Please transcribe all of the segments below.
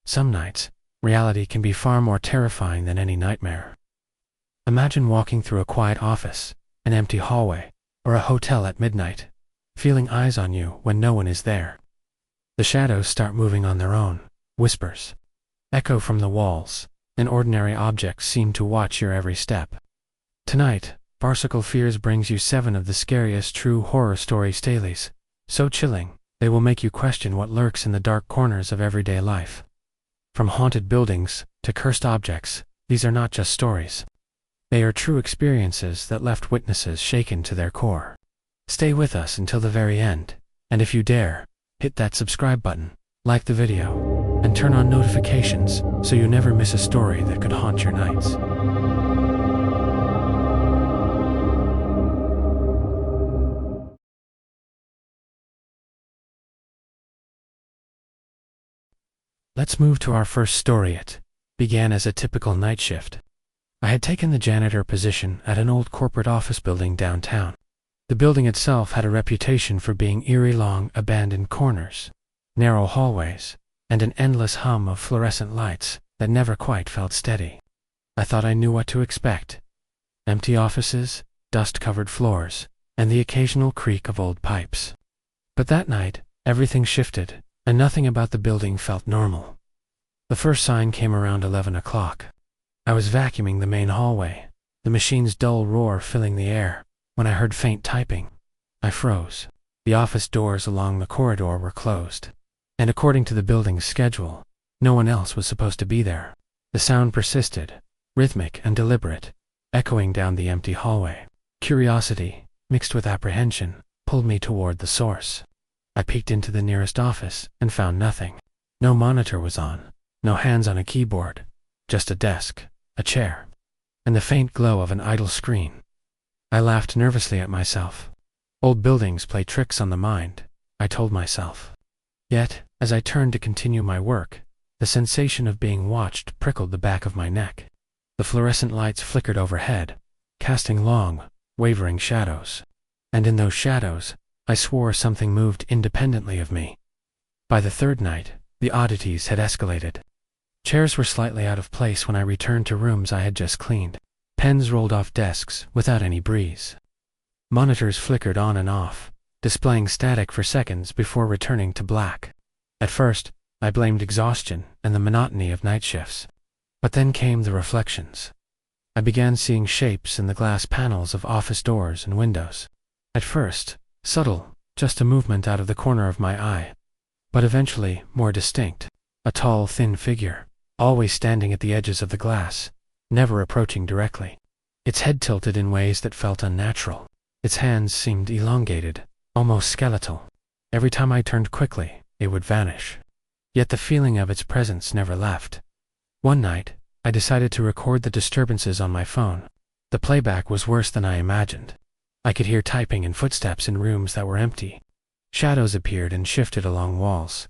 Some nights, reality can be far more terrifying than any nightmare. Imagine walking through a quiet office, an empty hallway, or a hotel at midnight, feeling eyes on you when no one is there. The shadows start moving on their own, whispers echo from the walls, and ordinary objects seem to watch your every step. Tonight, Farcical Fears brings you 7 of the scariest true horror stories dailies, so chilling, they will make you question what lurks in the dark corners of everyday life. From haunted buildings to cursed objects, these are not just stories. They are true experiences that left witnesses shaken to their core. Stay with us until the very end, and if you dare, hit that subscribe button, like the video, and turn on notifications so you never miss a story that could haunt your nights. Let's move to our first story. It began as a typical night shift. I had taken the janitor position at an old corporate office building downtown. The building itself had a reputation for being eerie long, abandoned corners, narrow hallways, and an endless hum of fluorescent lights that never quite felt steady. I thought I knew what to expect. Empty offices, dust-covered floors, and the occasional creak of old pipes. But that night, everything shifted, and nothing about the building felt normal. The first sign came around 11 o'clock. I was vacuuming the main hallway, the machine's dull roar filling the air, when I heard faint typing. I froze. The office doors along the corridor were closed, and according to the building's schedule, no one else was supposed to be there. The sound persisted, rhythmic and deliberate, echoing down the empty hallway. Curiosity, mixed with apprehension, pulled me toward the source. I peeked into the nearest office and found nothing. No monitor was on, no hands on a keyboard, just a desk, a chair, and the faint glow of an idle screen. I laughed nervously at myself. Old buildings play tricks on the mind, I told myself. Yet, as I turned to continue my work, the sensation of being watched prickled the back of my neck. The fluorescent lights flickered overhead, casting long, wavering shadows. And in those shadows, I swore something moved independently of me. By the third night, the oddities had escalated. Chairs were slightly out of place when I returned to rooms I had just cleaned. Pens rolled off desks without any breeze. Monitors flickered on and off, displaying static for seconds before returning to black. At first, I blamed exhaustion and the monotony of night shifts. But then came the reflections. I began seeing shapes in the glass panels of office doors and windows. At first, subtle, just a movement out of the corner of my eye. But eventually, more distinct. A tall, thin figure, always standing at the edges of the glass, never approaching directly. Its head tilted in ways that felt unnatural. Its hands seemed elongated, almost skeletal. Every time I turned quickly, it would vanish. Yet the feeling of its presence never left. One night, I decided to record the disturbances on my phone. The playback was worse than I imagined. I could hear typing and footsteps in rooms that were empty. Shadows appeared and shifted along walls.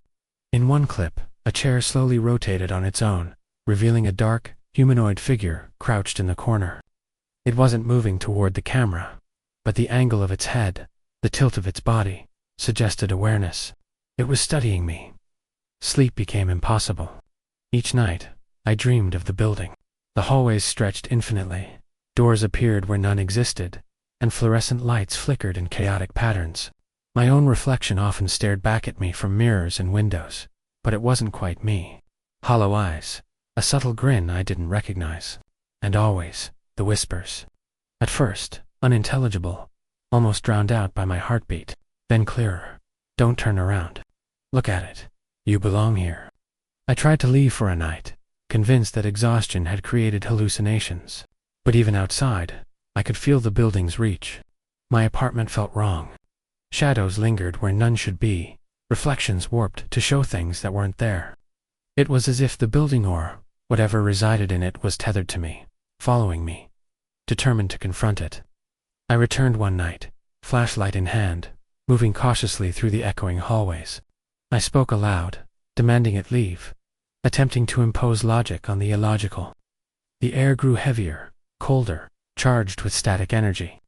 In one clip, a chair slowly rotated on its own, revealing a dark, humanoid figure crouched in the corner. It wasn't moving toward the camera, but the angle of its head, the tilt of its body, suggested awareness. It was studying me. Sleep became impossible. Each night, I dreamed of the building. The hallways stretched infinitely, doors appeared where none existed, and fluorescent lights flickered in chaotic patterns. My own reflection often stared back at me from mirrors and windows, but it wasn't quite me. Hollow eyes, a subtle grin I didn't recognize, and always, the whispers. At first, unintelligible, almost drowned out by my heartbeat, then clearer. Don't turn around. Look at it. You belong here. I tried to leave for a night, convinced that exhaustion had created hallucinations. But even outside, I could feel the building's reach. My apartment felt wrong. Shadows lingered where none should be, reflections warped to show things that weren't there. It was as if the building or whatever resided in it was tethered to me, following me. Determined to confront it, I returned one night, flashlight in hand, moving cautiously through the echoing hallways. I spoke aloud, demanding it leave, attempting to impose logic on the illogical. The air grew heavier, colder, charged with static energy.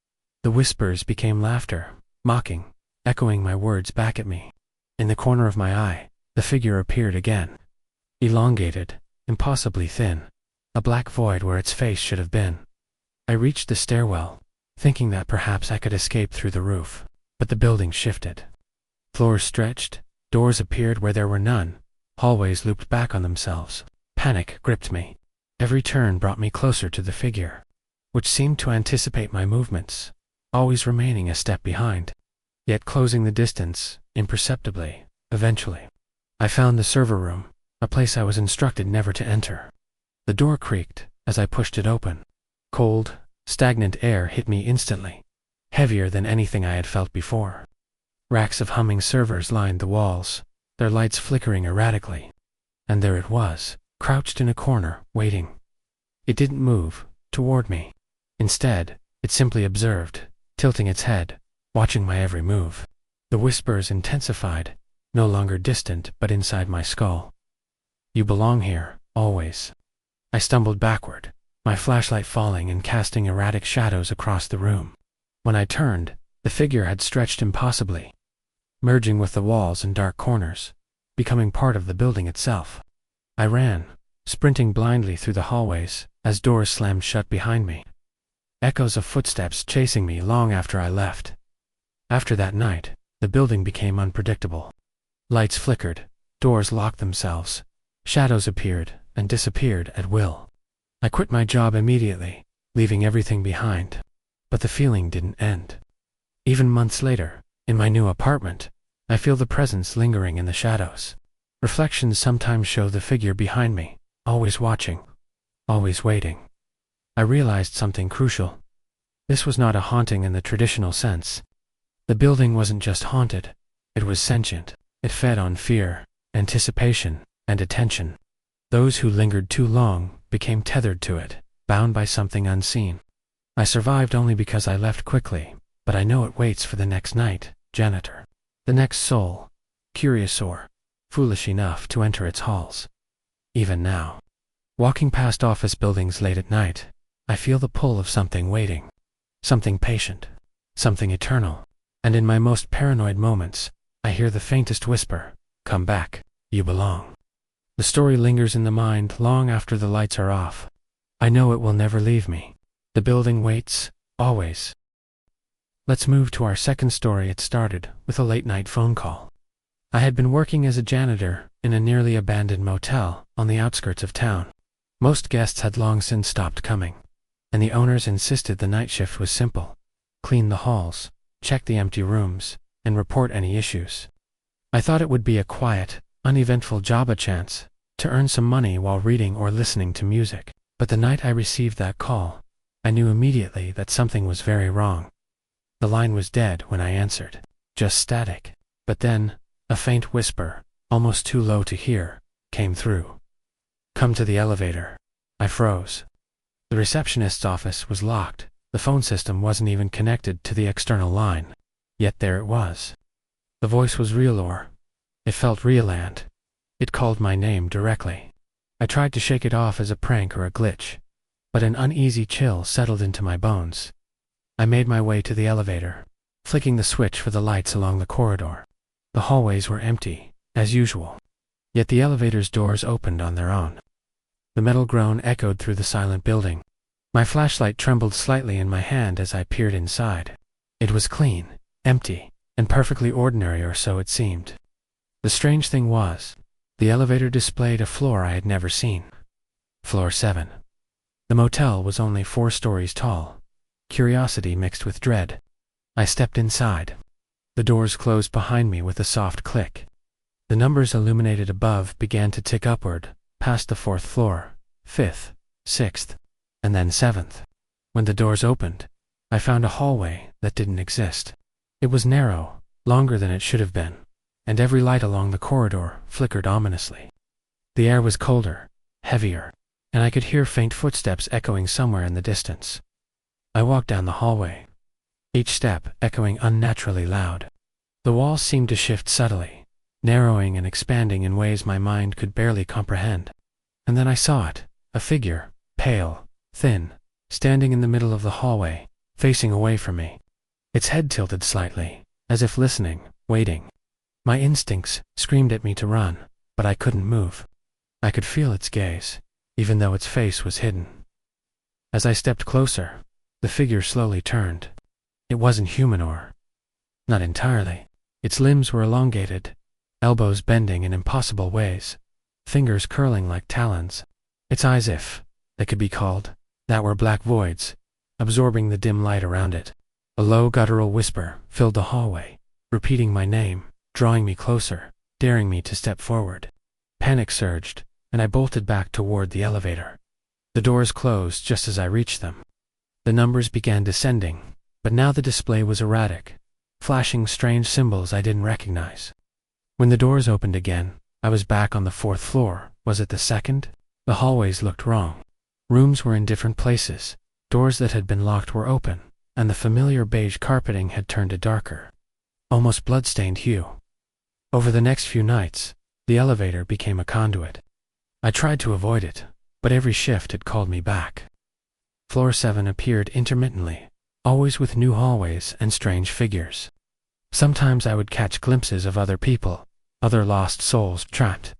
The whispers became laughter, mocking, echoing my words back at me. In the corner of my eye, the figure appeared again. elongated, impossibly thin, a black void where its face should have been. I reached the stairwell, thinking that perhaps I could escape through the roof, but the building shifted. Floors stretched, doors appeared where there were none, hallways looped back on themselves. Panic gripped me. Every turn brought me closer to the figure, which seemed to anticipate my movements, always remaining a step behind, yet closing the distance imperceptibly. Eventually, I found the server room, a place I was instructed never to enter. The door creaked as I pushed it open. Cold, stagnant air hit me instantly, heavier than anything I had felt before. Racks of humming servers lined the walls, their lights flickering erratically. And there it was, crouched in a corner, waiting. It didn't move toward me. Instead, it simply observed, tilting its head, watching my every move. The whispers intensified, no longer distant but inside my skull. "You belong here, always." I stumbled backward, my flashlight falling and casting erratic shadows across the room. When I turned, the figure had stretched impossibly, merging with the walls and dark corners, becoming part of the building itself. I ran, sprinting blindly through the hallways as doors slammed shut behind me. Echoes of footsteps chasing me long after I left. After that night, the building became unpredictable. Lights flickered, doors locked themselves, shadows appeared and disappeared at will. I quit my job immediately, leaving everything behind. But the feeling didn't end. Even months later, in my new apartment, I feel the presence lingering in the shadows. Reflections sometimes show the figure behind me, always watching, always waiting. I realized something crucial. This was not a haunting in the traditional sense. The building wasn't just haunted, it was sentient. It fed on fear, anticipation, and attention. Those who lingered too long became tethered to it, bound by something unseen. I survived only because I left quickly, but I know it waits for the next night, janitor. The next soul, curious or foolish enough to enter its halls. Even now, walking past office buildings late at night, I feel the pull of something waiting, something patient, something eternal, and in my most paranoid moments, I hear the faintest whisper, "Come back, you belong." The story lingers in the mind long after the lights are off. I know it will never leave me. The building waits, always. Let's move to our second story. It started with a late-night phone call. I had been working as a janitor in a nearly abandoned motel on the outskirts of town. Most guests had long since stopped coming, and the owners insisted the night shift was simple: clean the halls, check the empty rooms, and report any issues. I thought it would be a quiet, uneventful job, a chance to earn some money while reading or listening to music. But the night I received that call, I knew immediately that something was very wrong. The line was dead when I answered, just static. But then, a faint whisper, almost too low to hear, came through. "Come to the elevator." I froze. The receptionist's office was locked. The phone system wasn't even connected to the external line. Yet there it was. The voice was real, or it felt real, and it called my name directly. I tried to shake it off as a prank or a glitch, but an uneasy chill settled into my bones. I made my way to the elevator, flicking the switch for the lights along the corridor. The hallways were empty, as usual, yet the elevator's doors opened on their own. The metal groan echoed through the silent building. My flashlight trembled slightly in my hand as I peered inside. It was clean, empty, and perfectly ordinary, or so it seemed. The strange thing was, the elevator displayed a floor I had never seen. Floor 7. The motel was only 4 stories tall. Curiosity mixed with dread. I stepped inside. The doors closed behind me with a soft click. The numbers illuminated above began to tick upward, past the 4th floor, 5th, 6th, and then 7th. When the doors opened, I found a hallway that didn't exist. It was narrow, longer than it should have been, and every light along the corridor flickered ominously. The air was colder, heavier, and I could hear faint footsteps echoing somewhere in the distance. I walked down the hallway, each step echoing unnaturally loud. The walls seemed to shift subtly, narrowing and expanding in ways my mind could barely comprehend. And then I saw it, a figure, pale, thin, standing in the middle of the hallway, facing away from me. Its head tilted slightly, as if listening, waiting. My instincts screamed at me to run, but I couldn't move. I could feel its gaze, even though its face was hidden. As I stepped closer, the figure slowly turned. It wasn't human or... not entirely. Its limbs were elongated, elbows bending in impossible ways, fingers curling like talons. Its eyes, if they could be called, that were black voids, absorbing the dim light around it. A low guttural whisper filled the hallway, repeating my name, drawing me closer, daring me to step forward. Panic surged, and I bolted back toward the elevator. The doors closed just as I reached them. The numbers began descending, but now the display was erratic, flashing strange symbols I didn't recognize. When the doors opened again, I was back on the 4th floor. Was it the 2nd? The hallways looked wrong. Rooms were in different places. Doors that had been locked were open, and the familiar beige carpeting had turned a darker, almost blood-stained hue. Over the next few nights, the elevator became a conduit. I tried to avoid it, but every shift it called me back. Floor 7 appeared intermittently, always with new hallways and strange figures. Sometimes I would catch glimpses of other people, other lost souls trapped,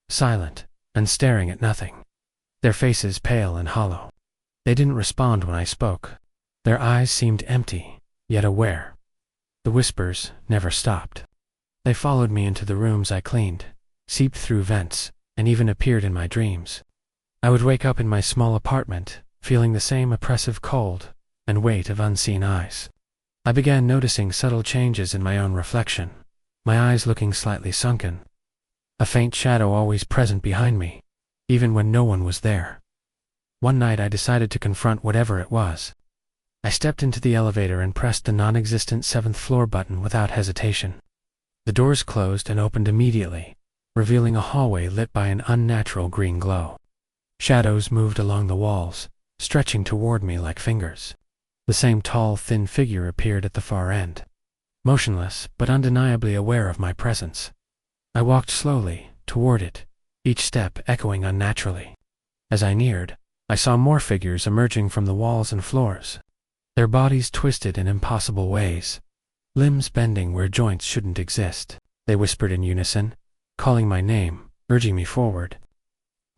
silent, and staring at nothing. Their faces pale and hollow. They didn't respond when I spoke. Their eyes seemed empty, yet aware. The whispers never stopped. They followed me into the rooms I cleaned, seeped through vents, and even appeared in my dreams. I would wake up in my small apartment, feeling the same oppressive cold and weight of unseen eyes. I began noticing subtle changes in my own reflection, my eyes looking slightly sunken. A faint shadow always present behind me, even when no one was there. One night I decided to confront whatever it was. I stepped into the elevator and pressed the non-existent 7th floor button without hesitation. The doors closed and opened immediately, revealing a hallway lit by an unnatural green glow. Shadows moved along the walls, stretching toward me like fingers. The same tall, thin figure appeared at the far end, motionless but undeniably aware of my presence. I walked slowly toward it, each step echoing unnaturally. As I neared, I saw more figures emerging from the walls and floors, their bodies twisted in impossible ways, limbs bending where joints shouldn't exist. They whispered in unison, calling my name, urging me forward.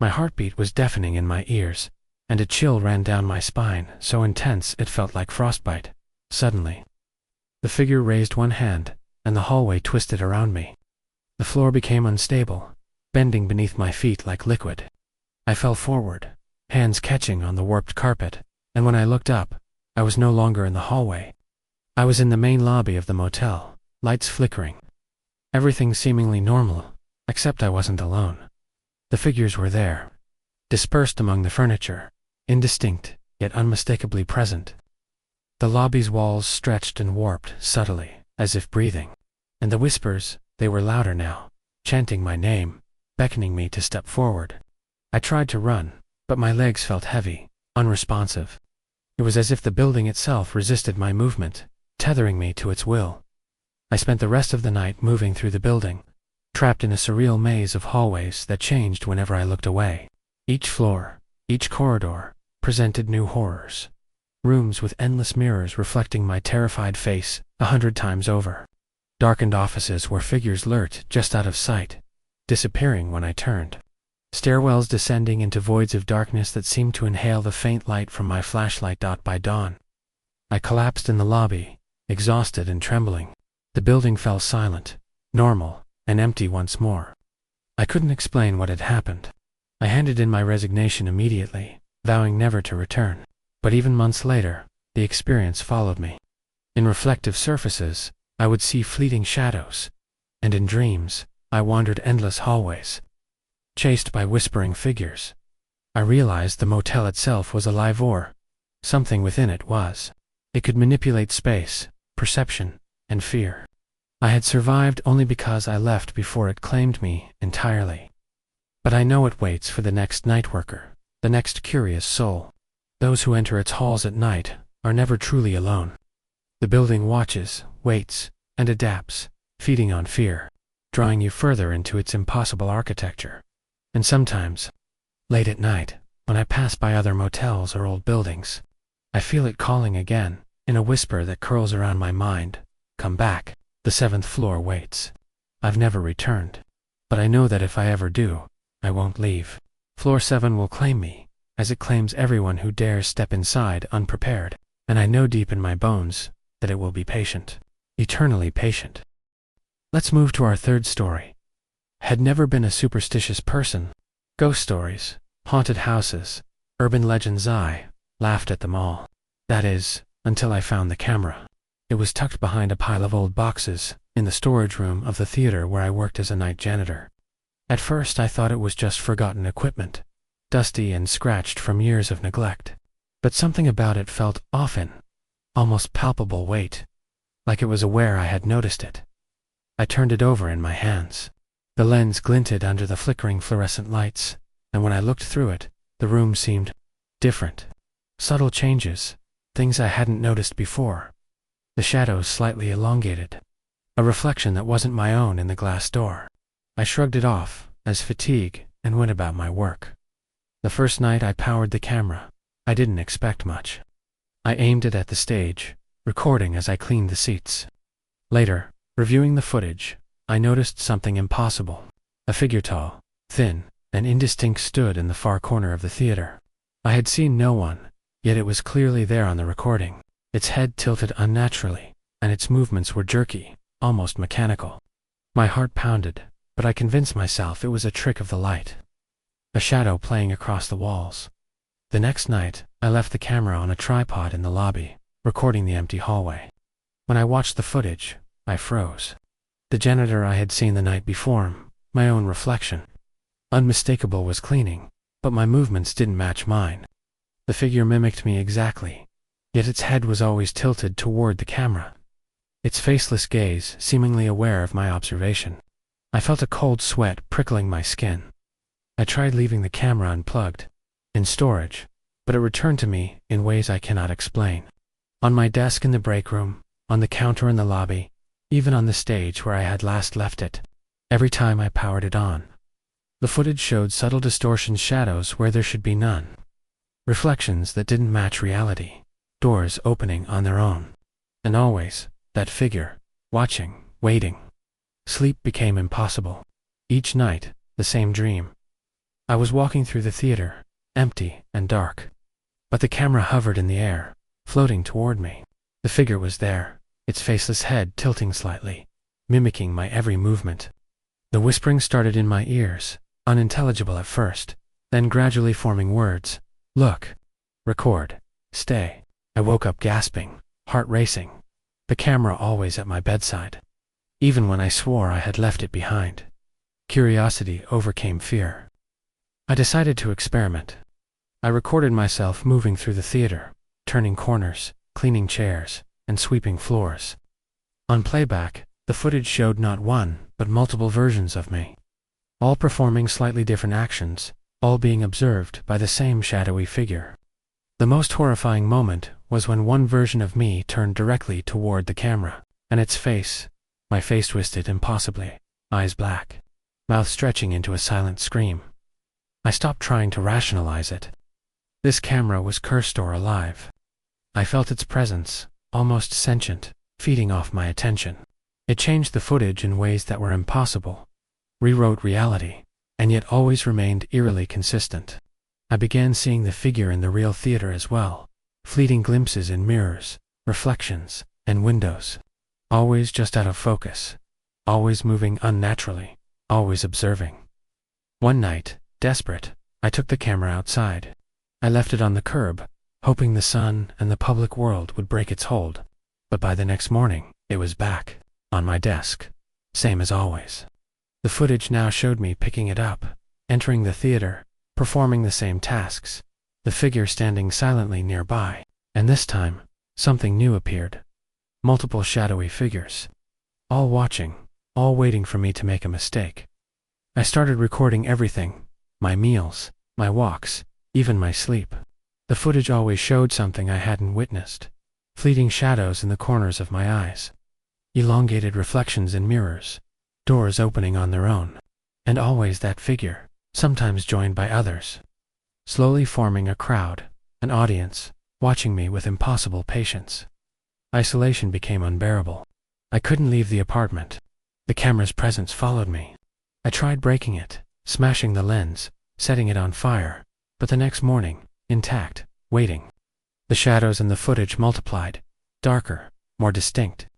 My heartbeat was deafening in my ears, and a chill ran down my spine, so intense it felt like frostbite. Suddenly, the figure raised one hand, and the hallway twisted around me. The floor became unstable, bending beneath my feet like liquid. I fell forward, hands catching on the warped carpet, and when I looked up, I was no longer in the hallway. I was in the main lobby of the motel, lights flickering. Everything seemingly normal, except I wasn't alone. The figures were there, dispersed among the furniture, indistinct, yet unmistakably present. The lobby's walls stretched and warped subtly, as if breathing. And the whispers, they were louder now, chanting my name, beckoning me to step forward. I tried to run, but my legs felt heavy, unresponsive. It was as if the building itself resisted my movement, tethering me to its will. I spent the rest of the night moving through the building, trapped in a surreal maze of hallways that changed whenever I looked away. Each floor, each corridor, presented new horrors. Rooms with endless mirrors reflecting my terrified face 100 times over. Darkened offices where figures lurked just out of sight, disappearing when I turned. Stairwells descending into voids of darkness that seemed to inhale the faint light from my flashlight. By dawn, I collapsed in the lobby, exhausted and trembling. The building fell silent, normal, and empty once more. I couldn't explain what had happened. I handed in my resignation immediately, vowing never to return. But even months later, the experience followed me. In reflective surfaces, I would see fleeting shadows, and in dreams, I wandered endless hallways, chased by whispering figures. I realized the motel itself was alive, or something within it was. It could manipulate space, perception, and fear. I had survived only because I left before it claimed me entirely. But I know it waits for the next night worker, the next curious soul. Those who enter its halls at night are never truly alone. The building watches, waits, and adapts, feeding on fear, drawing you further into its impossible architecture. And sometimes, late at night, when I pass by other motels or old buildings, I feel it calling again, in a whisper that curls around my mind. Come back, the 7th floor waits. I've never returned, but I know that if I ever do, I won't leave. Floor 7 will claim me, as it claims everyone who dares step inside unprepared, and I know deep in my bones that it will be patient. Eternally patient. Let's move to our third story. Had never been a superstitious person. Ghost stories, haunted houses, urban legends, I laughed at them all. That is, until I found the camera. It was tucked behind a pile of old boxes, in the storage room of the theater where I worked as a night janitor. At first I thought it was just forgotten equipment, dusty and scratched from years of neglect. But something about it felt off, in almost palpable weight, like it was aware I had noticed it. I turned it over in my hands. The lens glinted under the flickering fluorescent lights, and when I looked through it, the room seemed different. Subtle changes, things I hadn't noticed before. The shadows slightly elongated. A reflection that wasn't my own in the glass door. I shrugged it off as fatigue and went about my work. The first night I powered the camera, I didn't expect much. I aimed it at the stage, recording as I cleaned the seats. Later, reviewing the footage, I noticed something impossible. A figure tall, thin, and indistinct stood in the far corner of the theater. I had seen no one, yet it was clearly there on the recording. Its head tilted unnaturally, and its movements were jerky, almost mechanical. My heart pounded, but I convinced myself it was a trick of the light. A shadow playing across the walls. The next night, I left the camera on a tripod in the lobby, recording the empty hallway. When I watched the footage, I froze. The janitor I had seen the night before, my own reflection. Unmistakable was cleaning, but my movements didn't match mine. The figure mimicked me exactly, yet its head was always tilted toward the camera. Its faceless gaze seemingly aware of my observation. I felt a cold sweat prickling my skin. I tried leaving the camera unplugged, in storage, but it returned to me in ways I cannot explain. On my desk in the break room, on the counter in the lobby, even on the stage where I had last left it. Every time I powered it on. The footage showed subtle distortions, shadows where there should be none. Reflections that didn't match reality. Doors opening on their own. And always, that figure, watching, waiting. Sleep became impossible. Each night, the same dream. I was walking through the theater, empty and dark. But the camera hovered in the air, floating toward me. The figure was there, its faceless head tilting slightly, mimicking my every movement. The whispering started in my ears, unintelligible at first, then gradually forming words. Look. Record. Stay. I woke up gasping, heart racing. The camera always at my bedside. Even when I swore I had left it behind. Curiosity overcame fear. I decided to experiment. I recorded myself moving through the theater, turning corners, cleaning chairs, and sweeping floors. On playback, the footage showed not one, but multiple versions of me. All performing slightly different actions, all being observed by the same shadowy figure. The most horrifying moment was when one version of me turned directly toward the camera, and its face, my face twisted impossibly, eyes black, mouth stretching into a silent scream. I stopped trying to rationalize it. This camera was cursed or alive. I felt its presence, almost sentient, feeding off my attention. It changed the footage in ways that were impossible, rewrote reality, and yet always remained eerily consistent. I began seeing the figure in the real theater as well, fleeting glimpses in mirrors, reflections, and windows. Always just out of focus, always moving unnaturally, always observing. One night, desperate, I took the camera outside. I left it on the curb, hoping the sun and the public world would break its hold. But by the next morning, it was back, on my desk, same as always. The footage now showed me picking it up, entering the theater, performing the same tasks, the figure standing silently nearby, and this time, something new appeared. Multiple shadowy figures. All watching, all waiting for me to make a mistake. I started recording everything, my meals, my walks, even my sleep. The footage always showed something I hadn't witnessed. Fleeting shadows in the corners of my eyes. Elongated reflections in mirrors. Doors opening on their own. And always that figure, sometimes joined by others. Slowly forming a crowd, an audience, watching me with impossible patience. Isolation became unbearable. I couldn't leave the apartment. The camera's presence followed me. I tried breaking it, smashing the lens, setting it on fire, but the next morning, intact, waiting. The shadows in the footage multiplied, darker, more distinct.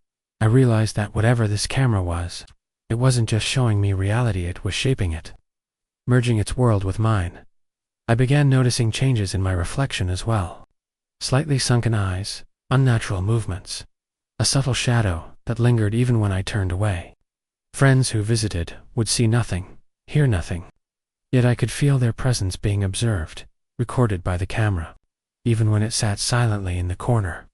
I realized that whatever this camera was, it wasn't just showing me reality, it was shaping it, merging its world with mine. I began noticing changes in my reflection as well. Slightly sunken eyes, unnatural movements, a subtle shadow that lingered even when I turned away. Friends who visited would see nothing, hear nothing. Yet I could feel their presence being observed, recorded by the camera, even when it sat silently in the corner.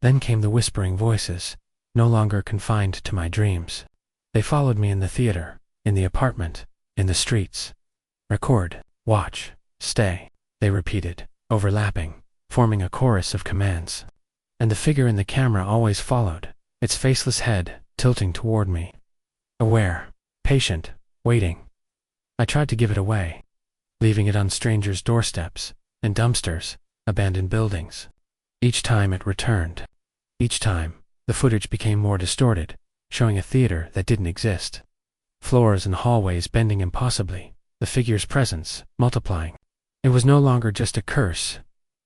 Then came the whispering voices, no longer confined to my dreams. They followed me in the theater, in the apartment, in the streets. Record, watch, stay, they repeated, overlapping, forming a chorus of commands. And the figure in the camera always followed, its faceless head tilting toward me. Aware, patient, waiting. I tried to give it away, leaving it on strangers' doorsteps, in dumpsters, abandoned buildings. Each time it returned. Each time, the footage became more distorted, showing a theater that didn't exist. Floors and hallways bending impossibly, the figure's presence multiplying. It was no longer just a curse.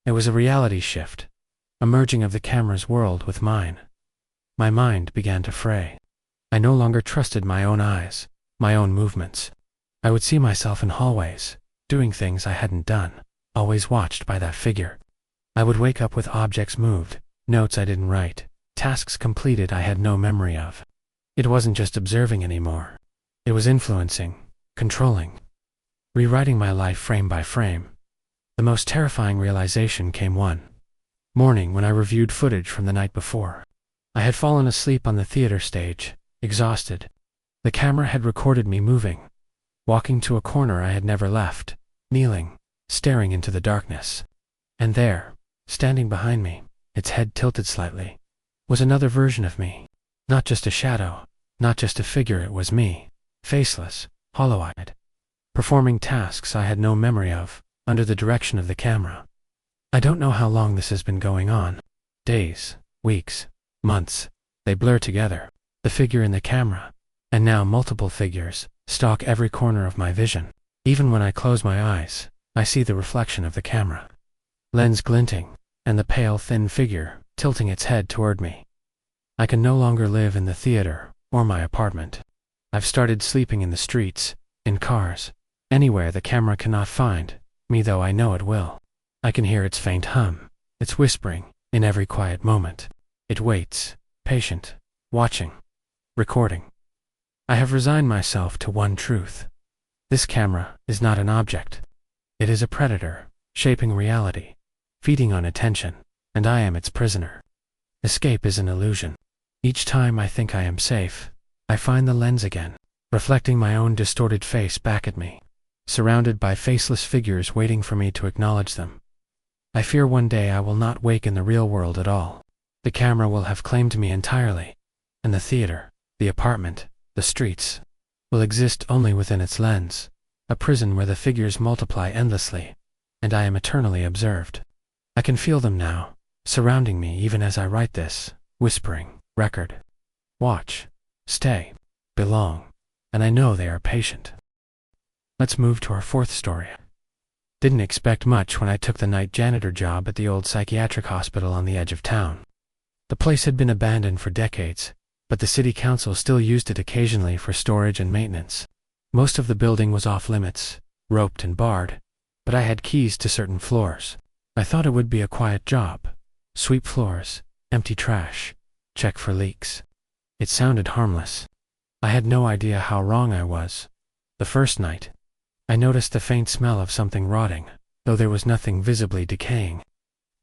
It was a reality shift, a merging of the camera's world with mine. My mind began to fray. I no longer trusted my own eyes, my own movements. I would see myself in hallways, doing things I hadn't done, always watched by that figure. I would wake up with objects moved, notes I didn't write, tasks completed I had no memory of. It wasn't just observing anymore. It was influencing, controlling, rewriting my life frame by frame. The most terrifying realization came one morning when I reviewed footage from the night before. I had fallen asleep on the theater stage, exhausted. The camera had recorded me moving, walking to a corner I had never left, kneeling, staring into the darkness. And there, standing behind me, its head tilted slightly, was another version of me. Not just a shadow, not just a figure, it was me, faceless, hollow-eyed, performing tasks I had no memory of, under the direction of the camera. I don't know how long this has been going on. Days, weeks, months, they blur together. The figure in the camera, and now multiple figures, stalk every corner of my vision. Even when I close my eyes, I see the reflection of the camera. Lens glinting, and the pale, thin figure tilting its head toward me. I can no longer live in the theater or my apartment. I've started sleeping in the streets, in cars, anywhere the camera cannot find me, though I know it will. I can hear its faint hum, its whispering, in every quiet moment. It waits, patient, watching, recording. I have resigned myself to one truth. This camera is not an object. It is a predator, shaping reality, feeding on attention, and I am its prisoner. Escape is an illusion. Each time I think I am safe, I find the lens again, reflecting my own distorted face back at me, surrounded by faceless figures waiting for me to acknowledge them. I fear one day I will not wake in the real world at all. The camera will have claimed me entirely, and the theater, the apartment, the streets, will exist only within its lens, a prison where the figures multiply endlessly, and I am eternally observed. I can feel them now, surrounding me even as I write this, whispering, record, watch, stay, belong, and I know they are patient. Let's move to our fourth story. Didn't expect much when I took the night janitor job at the old psychiatric hospital on the edge of town. The place had been abandoned for decades, but the city council still used it occasionally for storage and maintenance. Most of the building was off limits, roped and barred, but I had keys to certain floors. I thought it would be a quiet job. Sweep floors, empty trash, check for leaks. It sounded harmless. I had no idea how wrong I was. The first night, I noticed the faint smell of something rotting, though there was nothing visibly decaying.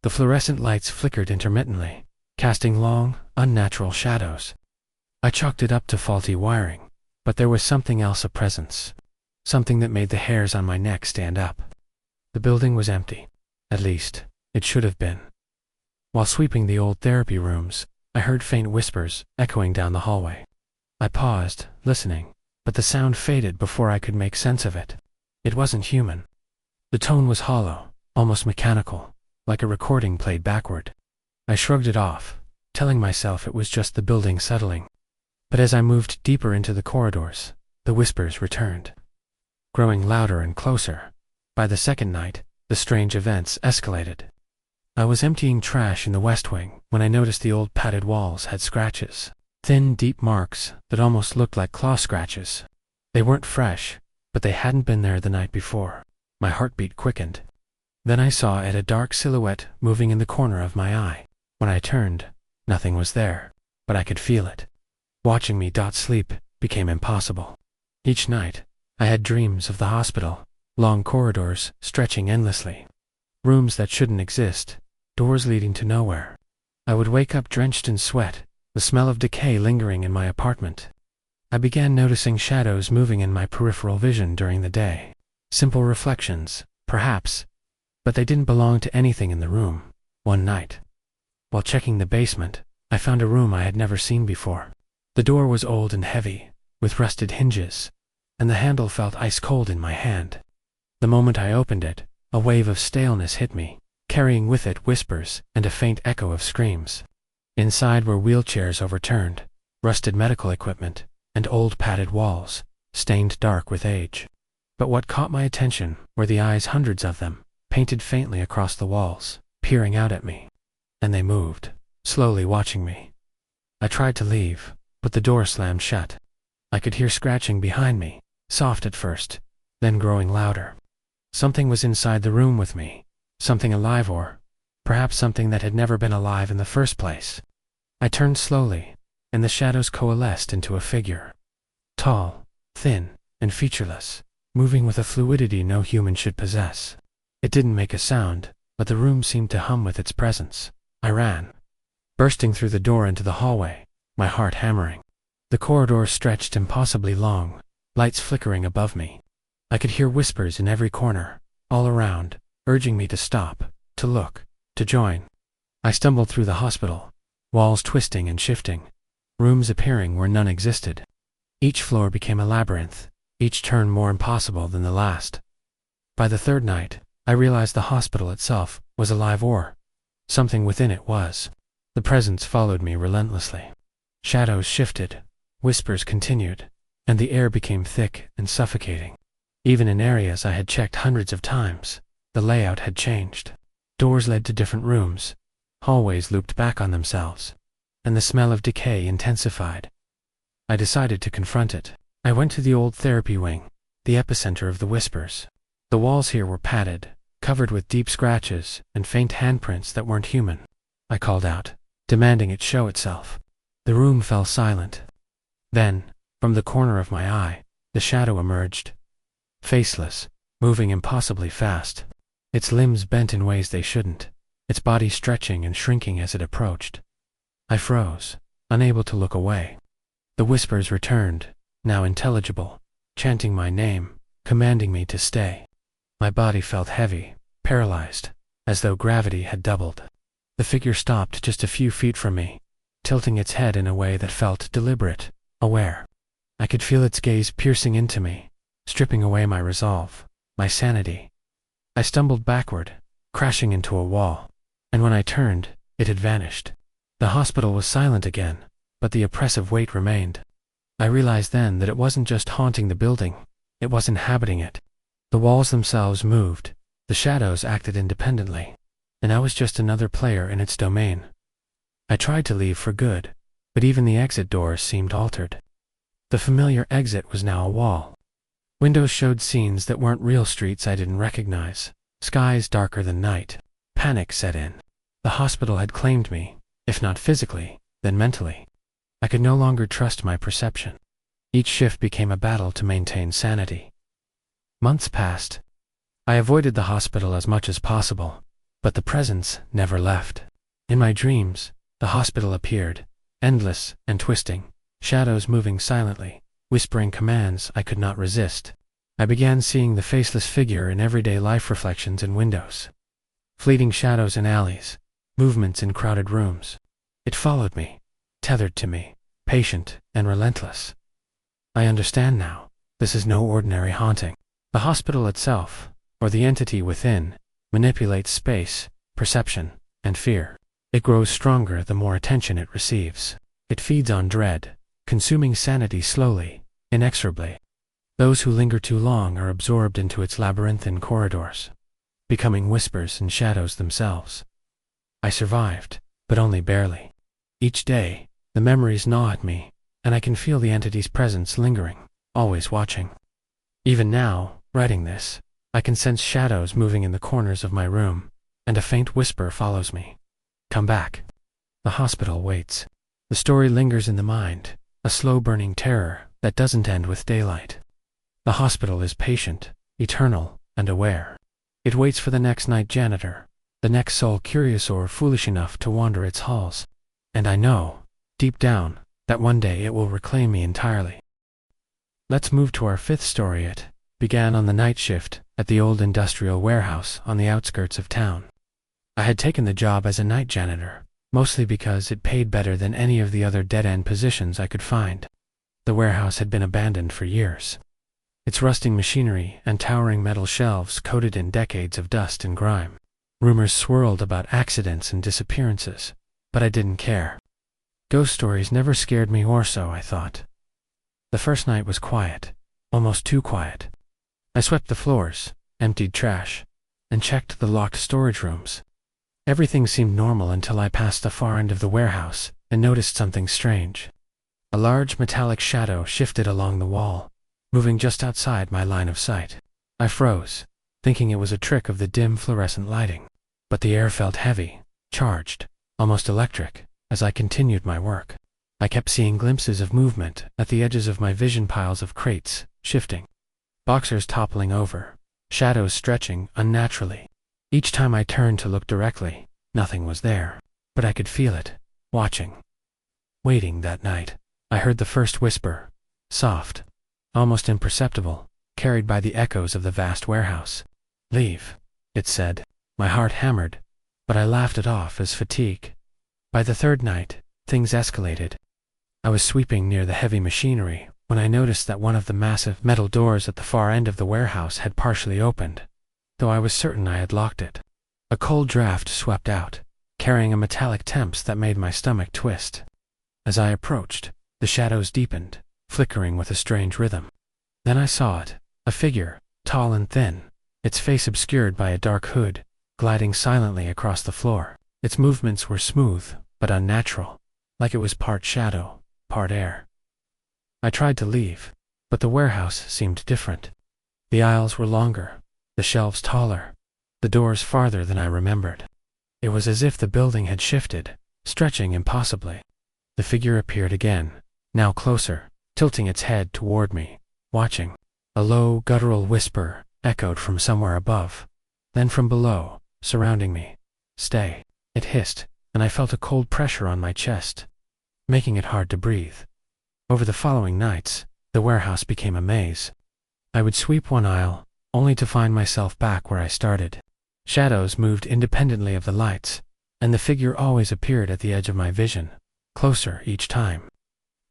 The fluorescent lights flickered intermittently, casting long, unnatural shadows. I chalked it up to faulty wiring, but there was something else, a presence. Something that made the hairs on my neck stand up. The building was empty. At least, it should have been. While sweeping the old therapy rooms, I heard faint whispers echoing down the hallway. I paused, listening, but the sound faded before I could make sense of it. It wasn't human. The tone was hollow, almost mechanical, like a recording played backward. I shrugged it off, telling myself it was just the building settling. But as I moved deeper into the corridors, the whispers returned. growing louder and closer. By the second night, the strange events escalated. I was emptying trash in the West Wing when I noticed the old padded walls had scratches. Thin, deep marks that almost looked like claw scratches. They weren't fresh, but they hadn't been there the night before. My heartbeat quickened. Then I saw a dark silhouette moving in the corner of my eye. When I turned, nothing was there, but I could feel it. Watching me sleep became impossible. Each night, I had dreams of the hospital, long corridors stretching endlessly. Rooms that shouldn't exist, doors leading to nowhere. I would wake up drenched in sweat, the smell of decay lingering in my apartment. I began noticing shadows moving in my peripheral vision during the day. Simple reflections, perhaps, but they didn't belong to anything in the room. One night, while checking the basement, I found a room I had never seen before. The door was old and heavy, with rusted hinges, and the handle felt ice cold in my hand. The moment I opened it, a wave of staleness hit me, carrying with it whispers and a faint echo of screams. Inside were wheelchairs overturned, rusted medical equipment, and old padded walls, stained dark with age. But what caught my attention were the eyes, hundreds of them, painted faintly across the walls, peering out at me. And they moved, slowly watching me. I tried to leave, but the door slammed shut. I could hear scratching behind me, soft at first, then growing louder. Something was inside the room with me, something alive, or perhaps something that had never been alive in the first place. I turned slowly, and the shadows coalesced into a figure. Tall, thin, and featureless, moving with a fluidity no human should possess. It didn't make a sound, but the room seemed to hum with its presence. I ran, bursting through the door into the hallway, my heart hammering. The corridor stretched impossibly long, lights flickering above me. I could hear whispers in every corner, all around, urging me to stop, to look, to join. I stumbled through the hospital, walls twisting and shifting, rooms appearing where none existed. Each floor became a labyrinth, each turn more impossible than the last. By the third night, I realized the hospital itself was alive, or something within it was. The presence followed me relentlessly. Shadows shifted, whispers continued, and the air became thick and suffocating. Even in areas I had checked hundreds of times, the layout had changed. Doors led to different rooms, hallways looped back on themselves, and the smell of decay intensified. I decided to confront it. I went to the old therapy wing, the epicenter of the whispers. The walls here were padded, covered with deep scratches and faint handprints that weren't human. I called out, demanding it show itself. The room fell silent. Then, from the corner of my eye, the shadow emerged. Faceless, moving impossibly fast. Its limbs bent in ways they shouldn't, its body stretching and shrinking as it approached. I froze, unable to look away. The whispers returned, now intelligible, chanting my name, commanding me to stay. My body felt heavy, paralyzed, as though gravity had doubled. The figure stopped just a few feet from me, tilting its head in a way that felt deliberate, aware. I could feel its gaze piercing into me, stripping away my resolve, my sanity. I stumbled backward, crashing into a wall, and when I turned, it had vanished. The hospital was silent again, but the oppressive weight remained. I realized then that it wasn't just haunting the building, it was inhabiting it. The walls themselves moved, the shadows acted independently, and I was just another player in its domain. I tried to leave for good, but even the exit doors seemed altered. The familiar exit was now a wall. Windows showed scenes that weren't real, streets I didn't recognize, skies darker than night. Panic set in. The hospital had claimed me, if not physically, then mentally. I could no longer trust my perception. Each shift became a battle to maintain sanity. Months passed. I avoided the hospital as much as possible, but the presence never left. In my dreams, the hospital appeared, endless and twisting, shadows moving silently, whispering commands I could not resist. I began seeing the faceless figure in everyday life reflections in windows. Fleeting shadows in alleys, movements in crowded rooms. It followed me, tethered to me, patient and relentless. I understand now, this is no ordinary haunting. The hospital itself, or the entity within, manipulates space, perception, and fear. It grows stronger the more attention it receives. It feeds on dread, consuming sanity slowly, inexorably. Those who linger too long are absorbed into its labyrinthine corridors, becoming whispers and shadows themselves. I survived, but only barely. Each day, the memories gnaw at me, and I can feel the entity's presence lingering, always watching. Even now, writing this, I can sense shadows moving in the corners of my room, and a faint whisper follows me. Come back. The hospital waits. The story lingers in the mind, a slow-burning terror that doesn't end with daylight. The hospital is patient, eternal, and aware. It waits for the next night janitor, the next soul curious or foolish enough to wander its halls. And I know, deep down, that one day it will reclaim me entirely. Let's move to our fifth story. It began on the night shift at the old industrial warehouse on the outskirts of town. I had taken the job as a night janitor, mostly because it paid better than any of the other dead-end positions I could find. The warehouse had been abandoned for years. Its rusting machinery and towering metal shelves coated in decades of dust and grime. Rumors swirled about accidents and disappearances, but I didn't care. Ghost stories never scared me, or so I thought. The first night was quiet, almost too quiet. I swept the floors, emptied trash, and checked the locked storage rooms. Everything seemed normal until I passed the far end of the warehouse and noticed something strange. A large metallic shadow shifted along the wall, moving just outside my line of sight. I froze, thinking it was a trick of the dim fluorescent lighting. But the air felt heavy, charged, almost electric, as I continued my work. I kept seeing glimpses of movement at the edges of my vision, piles of crates, shifting. Boxers toppling over, shadows stretching unnaturally. Each time I turned to look directly, nothing was there, but I could feel it, watching. Waiting. That night, I heard the first whisper, soft, almost imperceptible, carried by the echoes of the vast warehouse. Leave, it said. My heart hammered, but I laughed it off as fatigue. By the third night, things escalated. I was sweeping near the heavy machinery when I noticed that one of the massive metal doors at the far end of the warehouse had partially opened, though I was certain I had locked it. A cold draft swept out, carrying a metallic temps that made my stomach twist. As I approached, the shadows deepened, flickering with a strange rhythm. Then I saw it, a figure, tall and thin, its face obscured by a dark hood, gliding silently across the floor. Its movements were smooth, but unnatural, like it was part shadow, part air. I tried to leave, but the warehouse seemed different. The aisles were longer, the shelves taller, the doors farther than I remembered. It was as if the building had shifted, stretching impossibly. The figure appeared again, now closer, tilting its head toward me, watching. A low, guttural whisper echoed from somewhere above, then from below, surrounding me. Stay, it hissed, and I felt a cold pressure on my chest, making it hard to breathe. Over the following nights, the warehouse became a maze. I would sweep one aisle, only to find myself back where I started. Shadows moved independently of the lights, and the figure always appeared at the edge of my vision, closer each time.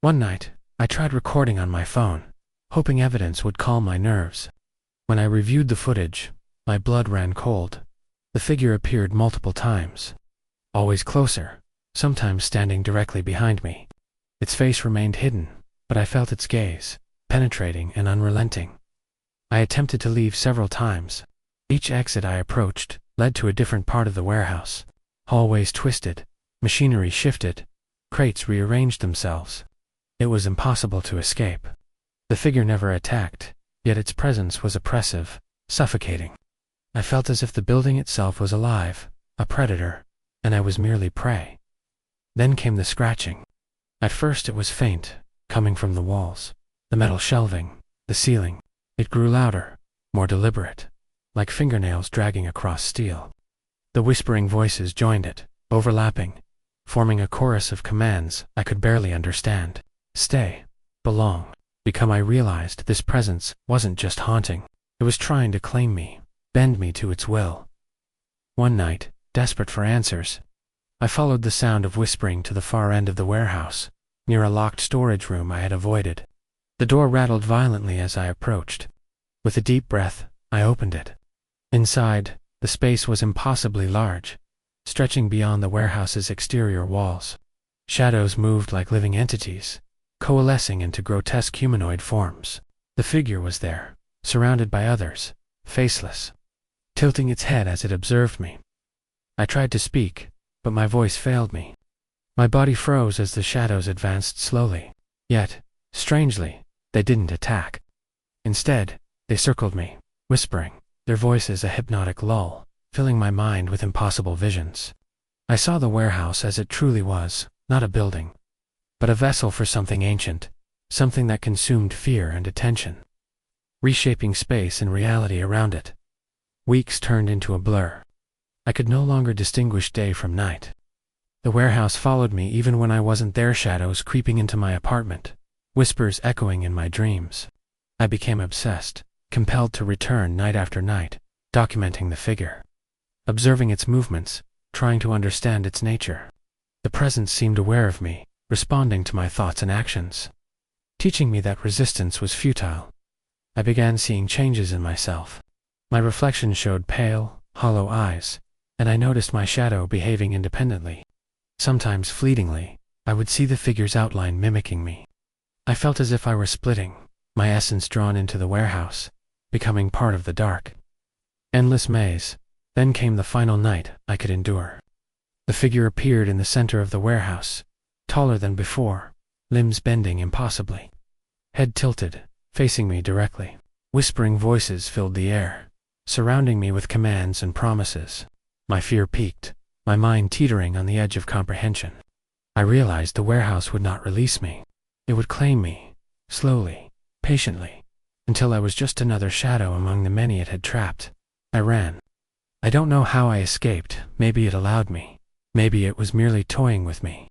One night, I tried recording on my phone, hoping evidence would calm my nerves. When I reviewed the footage, my blood ran cold. The figure appeared multiple times, always closer, sometimes standing directly behind me. Its face remained hidden, but I felt its gaze, penetrating and unrelenting. I attempted to leave several times. Each exit I approached led to a different part of the warehouse. Hallways twisted, machinery shifted, crates rearranged themselves. It was impossible to escape. The figure never attacked, yet its presence was oppressive, suffocating. I felt as if the building itself was alive, a predator, and I was merely prey. Then came the scratching. At first it was faint, coming from the walls, the metal shelving, the ceiling. It grew louder, more deliberate, like fingernails dragging across steel. The whispering voices joined it, overlapping, forming a chorus of commands I could barely understand. Stay, belong, become. I realized this presence wasn't just haunting. It was trying to claim me, bend me to its will. One night, desperate for answers, I followed the sound of whispering to the far end of the warehouse, near a locked storage room I had avoided. The door rattled violently as I approached. With a deep breath, I opened it. Inside, the space was impossibly large, stretching beyond the warehouse's exterior walls. Shadows moved like living entities, coalescing into grotesque humanoid forms. The figure was there, surrounded by others, faceless, tilting its head as it observed me. I tried to speak, but my voice failed me. My body froze as the shadows advanced slowly. Yet, strangely, they didn't attack. Instead, they circled me, whispering, their voices a hypnotic lull, filling my mind with impossible visions. I saw the warehouse as it truly was, not a building, but a vessel for something ancient, something that consumed fear and attention, reshaping space and reality around it. Weeks turned into a blur. I could no longer distinguish day from night. The warehouse followed me even when I wasn't there, shadows creeping into my apartment, whispers echoing in my dreams. I became obsessed, compelled to return night after night, documenting the figure, observing its movements, trying to understand its nature. The presence seemed aware of me, responding to my thoughts and actions, teaching me that resistance was futile. I began seeing changes in myself. My reflection showed pale, hollow eyes, and I noticed my shadow behaving independently. Sometimes fleetingly, I would see the figure's outline mimicking me. I felt as if I were splitting, my essence drawn into the warehouse, becoming part of the dark, endless maze. Then came the final night I could endure. The figure appeared in the center of the warehouse, taller than before, limbs bending impossibly, head tilted, facing me directly. Whispering voices filled the air, surrounding me with commands and promises. My fear peaked, my mind teetering on the edge of comprehension. I realized the warehouse would not release me. It would claim me, slowly, patiently, until I was just another shadow among the many it had trapped. I ran. I don't know how I escaped. Maybe it allowed me. Maybe it was merely toying with me.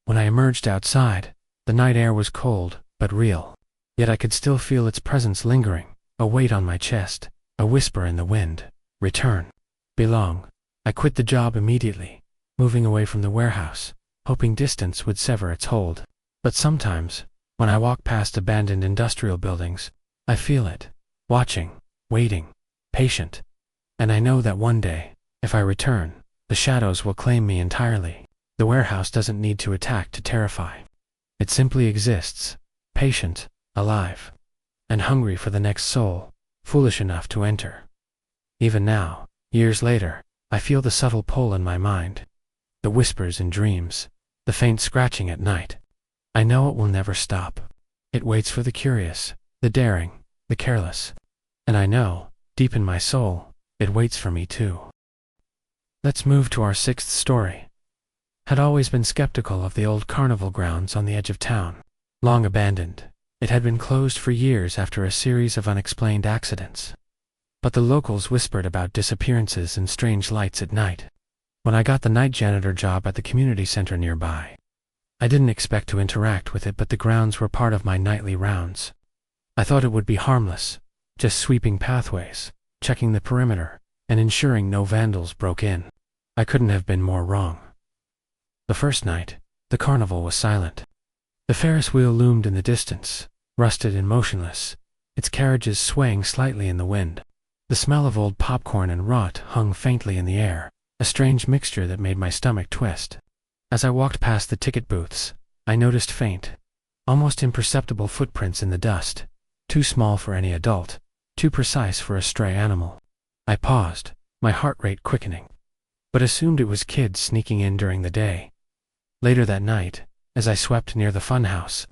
When I emerged outside, the night air was cold, but real. Yet I could still feel its presence lingering, a weight on my chest, a whisper in the wind. Return. Belong. I quit the job immediately, moving away from the warehouse, hoping distance would sever its hold. But sometimes, when I walk past abandoned industrial buildings, I feel it, watching, waiting, patient. And I know that one day, if I return, the shadows will claim me entirely. The warehouse doesn't need to attack to terrify. It simply exists, patient, alive, and hungry for the next soul, foolish enough to enter. Even now, years later, I feel the subtle pull in my mind, the whispers in dreams, the faint scratching at night. I know it will never stop. It waits for the curious, the daring, the careless. And I know, deep in my soul, it waits for me too. Let's move to our sixth story. Had always been skeptical of the old carnival grounds on the edge of town. Long abandoned, it had been closed for years after a series of unexplained accidents. But the locals whispered about disappearances and strange lights at night. When I got the night janitor job at the community center nearby, I didn't expect to interact with it, but the grounds were part of my nightly rounds. I thought it would be harmless, just sweeping pathways, checking the perimeter, and ensuring no vandals broke in. I couldn't have been more wrong. The first night, the carnival was silent. The Ferris wheel loomed in the distance, rusted and motionless, its carriages swaying slightly in the wind. The smell of old popcorn and rot hung faintly in the air, a strange mixture that made my stomach twist. As I walked past the ticket booths, I noticed faint, almost imperceptible footprints in the dust, too small for any adult, too precise for a stray animal. I paused, my heart rate quickening, but assumed it was kids sneaking in during the day. Later that night, as I swept near the funhouse,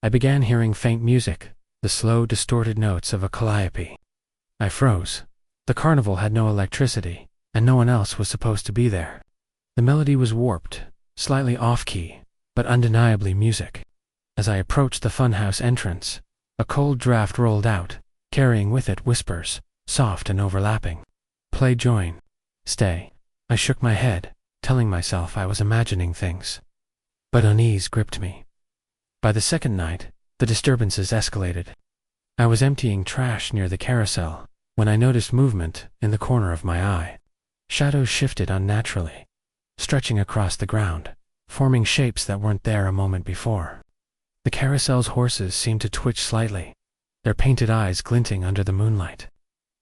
I began hearing faint music, the slow, distorted notes of a calliope. I froze. The carnival had no electricity, and no one else was supposed to be there. The melody was warped, slightly off-key, but undeniably music. As I approached the funhouse entrance, a cold draft rolled out, carrying with it whispers, soft and overlapping. Play, join, stay. I shook my head, telling myself I was imagining things. But unease gripped me. By the second night, the disturbances escalated. I was emptying trash near the carousel when I noticed movement in the corner of my eye. Shadows shifted unnaturally, stretching across the ground, forming shapes that weren't there a moment before. The carousel's horses seemed to twitch slightly, their painted eyes glinting under the moonlight.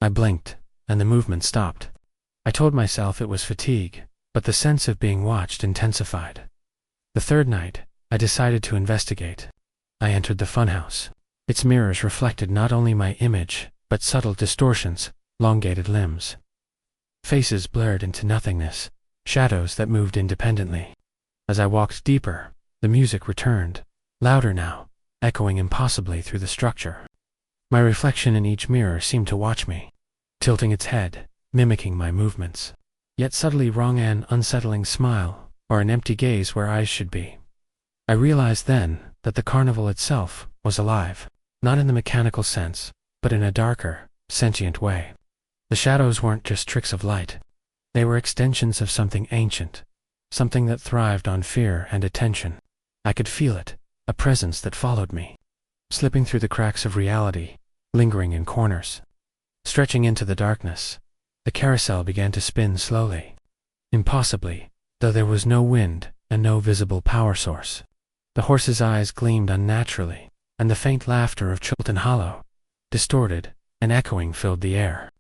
I blinked, and the movement stopped. I told myself it was fatigue, but the sense of being watched intensified. The third night, I decided to investigate. I entered the funhouse. Its mirrors reflected not only my image, but subtle distortions, elongated limbs, faces blurred into nothingness, shadows that moved independently. As I walked deeper, the music returned, louder now, echoing impossibly through the structure. My reflection in each mirror seemed to watch me, tilting its head, mimicking my movements, yet subtly wrong, an unsettling smile, or an empty gaze where eyes should be. I realized then that the carnival itself was alive, not in the mechanical sense, but in a darker, sentient way. The shadows weren't just tricks of light. They were extensions of something ancient, something that thrived on fear and attention. I could feel it, a presence that followed me, slipping through the cracks of reality, lingering in corners. Stretching into the darkness, the carousel began to spin slowly, impossibly, though there was no wind and no visible power source. The horse's eyes gleamed unnaturally, and the faint laughter of Chilton Hollow, distorted and echoing, filled the air.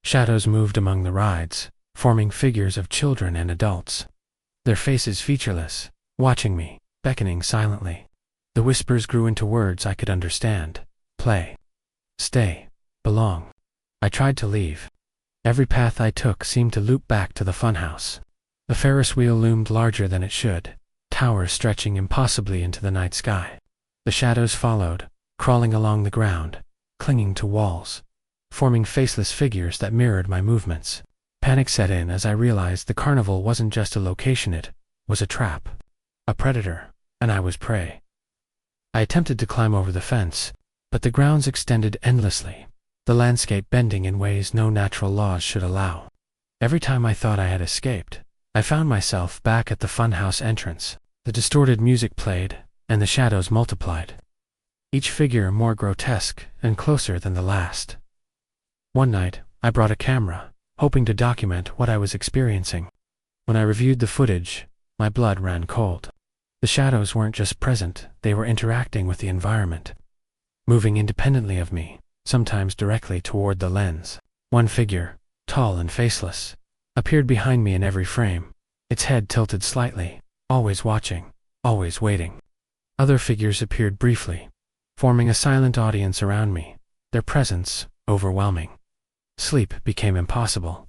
Shadows moved among the rides, forming figures of children and adults, their faces featureless, watching me, beckoning silently. The whispers grew into words I could understand: play, stay, belong. I tried to leave. Every path I took seemed to loop back to the funhouse. The Ferris wheel loomed larger than it should, towers stretching impossibly into the night sky. The shadows followed, crawling along the ground, clinging to walls, forming faceless figures that mirrored my movements. Panic set in as I realized the carnival wasn't just a location, it was a trap, a predator, and I was prey. I attempted to climb over the fence, but the grounds extended endlessly, the landscape bending in ways no natural laws should allow. Every time I thought I had escaped, I found myself back at the funhouse entrance. The distorted music played, and the shadows multiplied, each figure more grotesque and closer than the last. One night, I brought a camera, hoping to document what I was experiencing. When I reviewed the footage, my blood ran cold. The shadows weren't just present, they were interacting with the environment, moving independently of me, sometimes directly toward the lens. One figure, tall and faceless, appeared behind me in every frame, its head tilted slightly, always watching, always waiting. Other figures appeared briefly, forming a silent audience around me, their presence overwhelming. Sleep became impossible.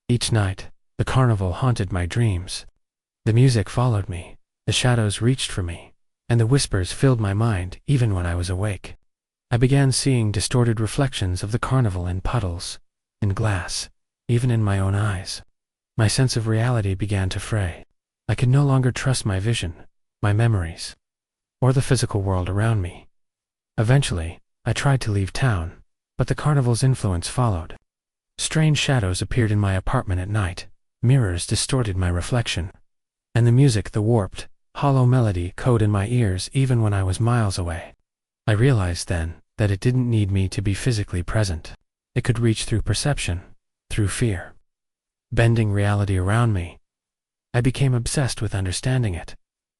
Each night, the carnival haunted my dreams. The music followed me, the shadows reached for me, and the whispers filled my mind even when I was awake. I began seeing distorted reflections of the carnival in puddles, in glass, even in my own eyes. My sense of reality began to fray. I could no longer trust my vision, my memories, or the physical world around me. Eventually, I tried to leave town, but the carnival's influence followed. Strange shadows appeared in my apartment at night, mirrors distorted my reflection, and the music, the warped, hollow melody, echoed in my ears even when I was miles away. I realized then that it didn't need me to be physically present. It could reach through perception, through fear, bending reality around me. I became obsessed with understanding it,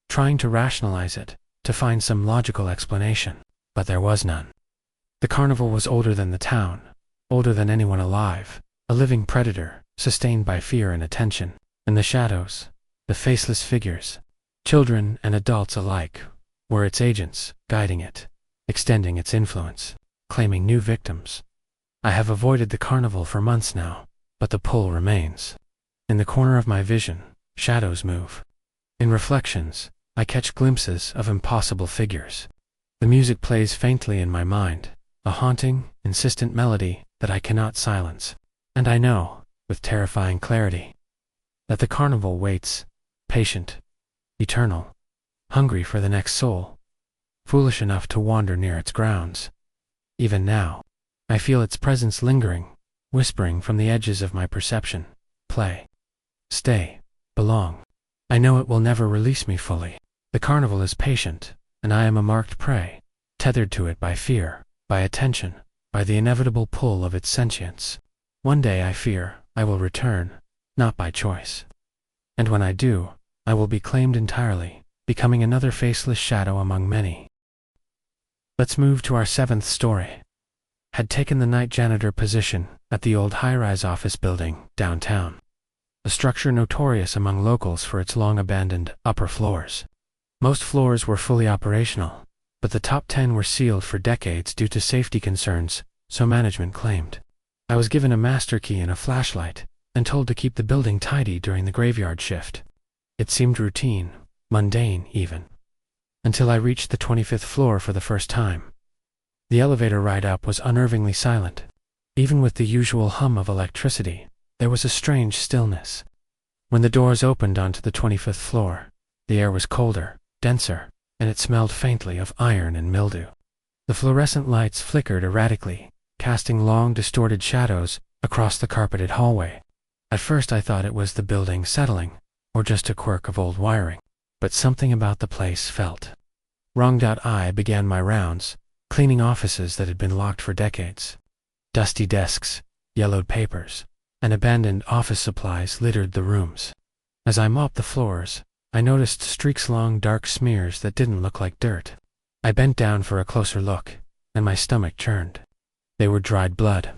trying to rationalize it, to find some logical explanation, but there was none. The carnival was older than the town, older than anyone alive, a living predator, sustained by fear and attention. And the shadows, the faceless figures, children and adults alike, were its agents, guiding it, extending its influence, claiming new victims. I have avoided the carnival for months now, but the pull remains. In the corner of my vision, shadows move. In reflections, I catch glimpses of impossible figures. The music plays faintly in my mind, a haunting, insistent melody that I cannot silence. And I know, with terrifying clarity, that the carnival waits, patient, eternal, hungry for the next soul, foolish enough to wander near its grounds. Even now, I feel its presence lingering, whispering from the edges of my perception: play, stay, belong. I know it will never release me fully. The carnival is patient, and I am a marked prey, tethered to it by fear, by attention, by the inevitable pull of its sentience. One day, I fear, I will return, not by choice. And when I do, I will be claimed entirely, becoming another faceless shadow among many. Let's move to our seventh story. Had taken the night janitor position at the old high-rise office building downtown, a structure notorious among locals for its long-abandoned upper floors. Most floors were fully operational, but the top 10 were sealed for decades due to safety concerns, so management claimed. I was given a master key and a flashlight, and told to keep the building tidy during the graveyard shift. It seemed routine, mundane even, until I reached the 25th floor for the first time. The elevator ride up was unnervingly silent. Even with the usual hum of electricity, there was a strange stillness. When the doors opened onto the 25th floor, the air was colder, denser, and it smelled faintly of iron and mildew. The fluorescent lights flickered erratically, casting long, distorted shadows across the carpeted hallway. At first I thought it was the building settling, or just a quirk of old wiring, but something about the place felt. Wronged-out I began my rounds, cleaning offices that had been locked for decades. Dusty desks, yellowed papers, and abandoned office supplies littered the rooms. As I mopped the floors, I noticed streaks-long dark smears that didn't look like dirt. I bent down for a closer look, and my stomach churned. They were dried blood.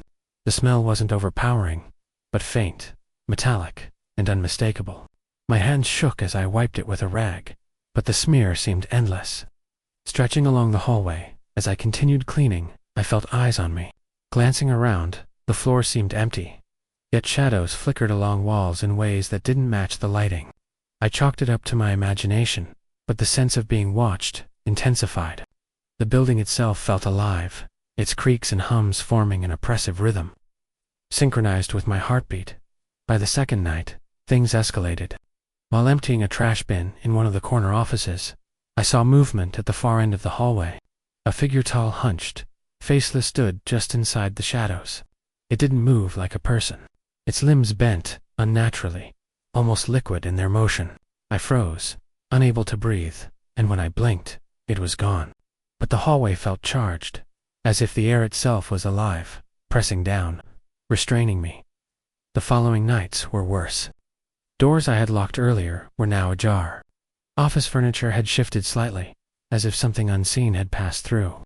The smell wasn't overpowering, but faint, metallic, and unmistakable. My hands shook as I wiped it with a rag, but the smear seemed endless. Stretching along the hallway, as I continued cleaning, I felt eyes on me. Glancing around, the floor seemed empty, yet shadows flickered along walls in ways that didn't match the lighting. I chalked it up to my imagination, but the sense of being watched intensified. The building itself felt alive, its creaks and hums forming an oppressive rhythm, synchronized with my heartbeat. By the second night, things escalated. While emptying a trash bin in one of the corner offices, I saw movement at the far end of the hallway. A figure tall hunched, faceless stood just inside the shadows. It didn't move like a person. Its limbs bent, unnaturally, almost liquid in their motion. I froze, unable to breathe, and when I blinked, it was gone. But the hallway felt charged, as if the air itself was alive, pressing down, restraining me. The following nights were worse. Doors I had locked earlier were now ajar. Office furniture had shifted slightly, as if something unseen had passed through.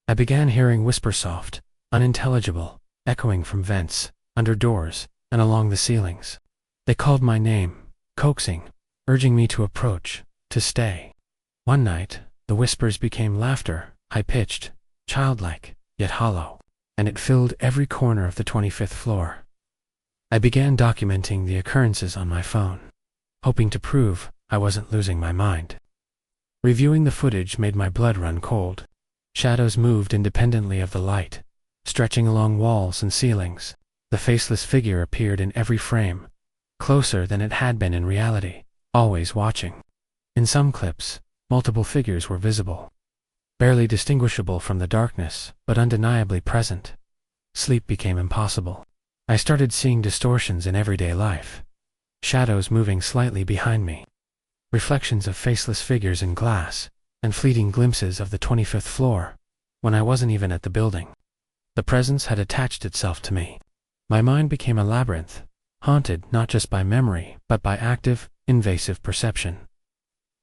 I began hearing whisper-soft, unintelligible, echoing from vents, under doors, and along the ceilings. They called my name, coaxing, urging me to approach, to stay. One night, the whispers became laughter, high-pitched, childlike, yet hollow, and it filled every corner of the 25th floor. I began documenting the occurrences on my phone, hoping to prove I wasn't losing my mind. Reviewing the footage made my blood run cold. Shadows moved independently of the light, stretching along walls and ceilings. The faceless figure appeared in every frame, closer than it had been in reality, always watching. In some clips, multiple figures were visible, barely distinguishable from the darkness, but undeniably present. Sleep became impossible. I started seeing distortions in everyday life, shadows moving slightly behind me, reflections of faceless figures in glass, and fleeting glimpses of the 25th floor, when I wasn't even at the building. The presence had attached itself to me. My mind became a labyrinth, haunted not just by memory, but by active, invasive perception.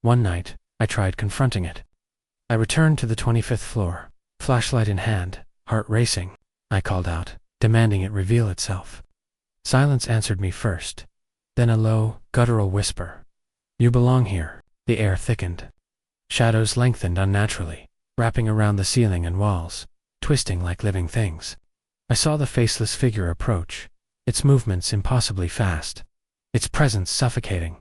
One night, I tried confronting it. I returned to the 25th floor, flashlight in hand, heart racing. I called out, demanding it reveal itself. Silence answered me first, then a low, guttural whisper. "You belong here." The air thickened. Shadows lengthened unnaturally, wrapping around the ceiling and walls, twisting like living things. I saw the faceless figure approach, its movements impossibly fast, its presence suffocating.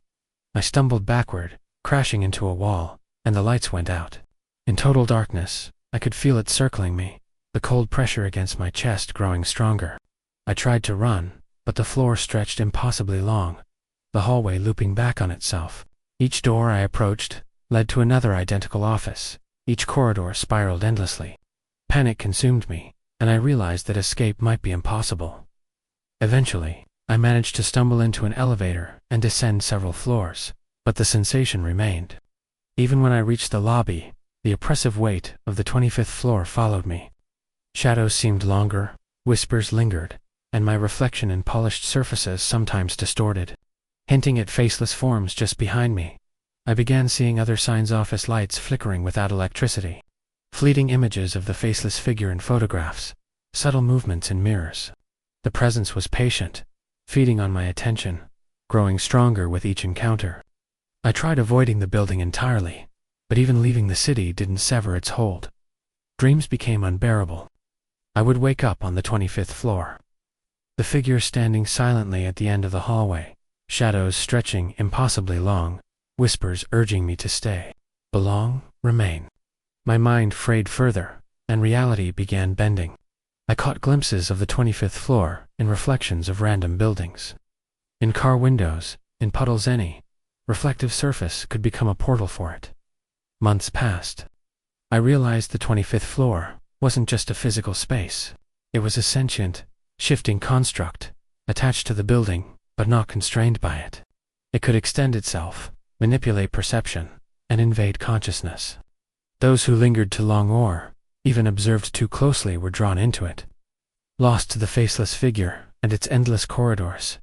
I stumbled backward, crashing into a wall, and the lights went out. In total darkness, I could feel it circling me, the cold pressure against my chest growing stronger. I tried to run, but the floor stretched impossibly long, the hallway looping back on itself. Each door I approached led to another identical office. Each corridor spiraled endlessly. Panic consumed me, and I realized that escape might be impossible. Eventually, I managed to stumble into an elevator and descend several floors, but the sensation remained. Even when I reached the lobby, the oppressive weight of the 25th floor followed me. Shadows seemed longer, whispers lingered, and my reflection in polished surfaces sometimes distorted, hinting at faceless forms just behind me. I began seeing other signs: office lights flickering without electricity, fleeting images of the faceless figure in photographs, subtle movements in mirrors. The presence was patient, feeding on my attention, growing stronger with each encounter. I tried avoiding the building entirely, But even leaving the city didn't sever its hold. Dreams became unbearable. I would wake up on the 25th floor. The figure standing silently at the end of the hallway, shadows stretching impossibly long, whispers urging me to stay, belong, remain. My mind frayed further, and reality began bending. I caught glimpses of the 25th floor in reflections of random buildings. In car windows, in puddles, any reflective surface could become a portal for it. Months passed. I realized the 25th floor wasn't just a physical space. It was a sentient, shifting construct, attached to the building, but not constrained by it. It could extend itself, manipulate perception, and invade consciousness. Those who lingered too long or even observed too closely were drawn into it, lost to the faceless figure and its endless corridors.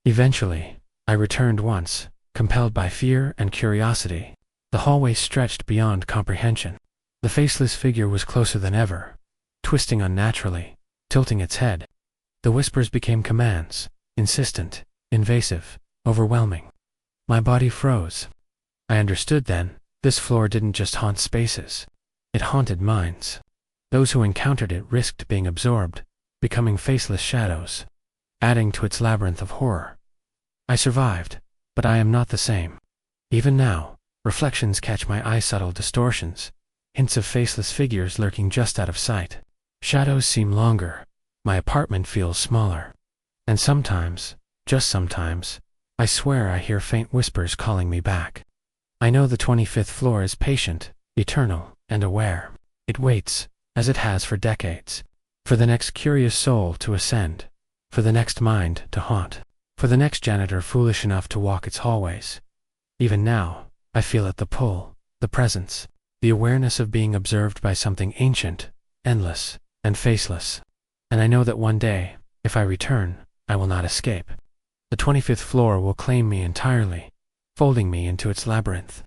Eventually, I returned once, compelled by fear and curiosity. The hallway stretched beyond comprehension. The faceless figure was closer than ever, twisting unnaturally, tilting its head. The whispers became commands, insistent, invasive, overwhelming. My body froze. I understood then, this floor didn't just haunt spaces. It haunted minds. Those who encountered it risked being absorbed, becoming faceless shadows, adding to its labyrinth of horror. I survived, but I am not the same. Even now, reflections catch my eye, subtle distortions, hints of faceless figures lurking just out of sight. Shadows seem longer, my apartment feels smaller. And sometimes, just sometimes, I swear I hear faint whispers calling me back. I know the 25th floor is patient, eternal, and aware. It waits, as it has for decades, for the next curious soul to ascend, for the next mind to haunt, for the next janitor foolish enough to walk its hallways. Even now, I feel it, the pull, the presence, the awareness of being observed by something ancient, endless, and faceless. And I know that one day, if I return, I will not escape. The 25th floor will claim me entirely, folding me into its labyrinth,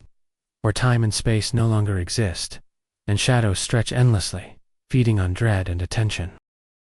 where time and space no longer exist, and shadows stretch endlessly, feeding on dread and attention.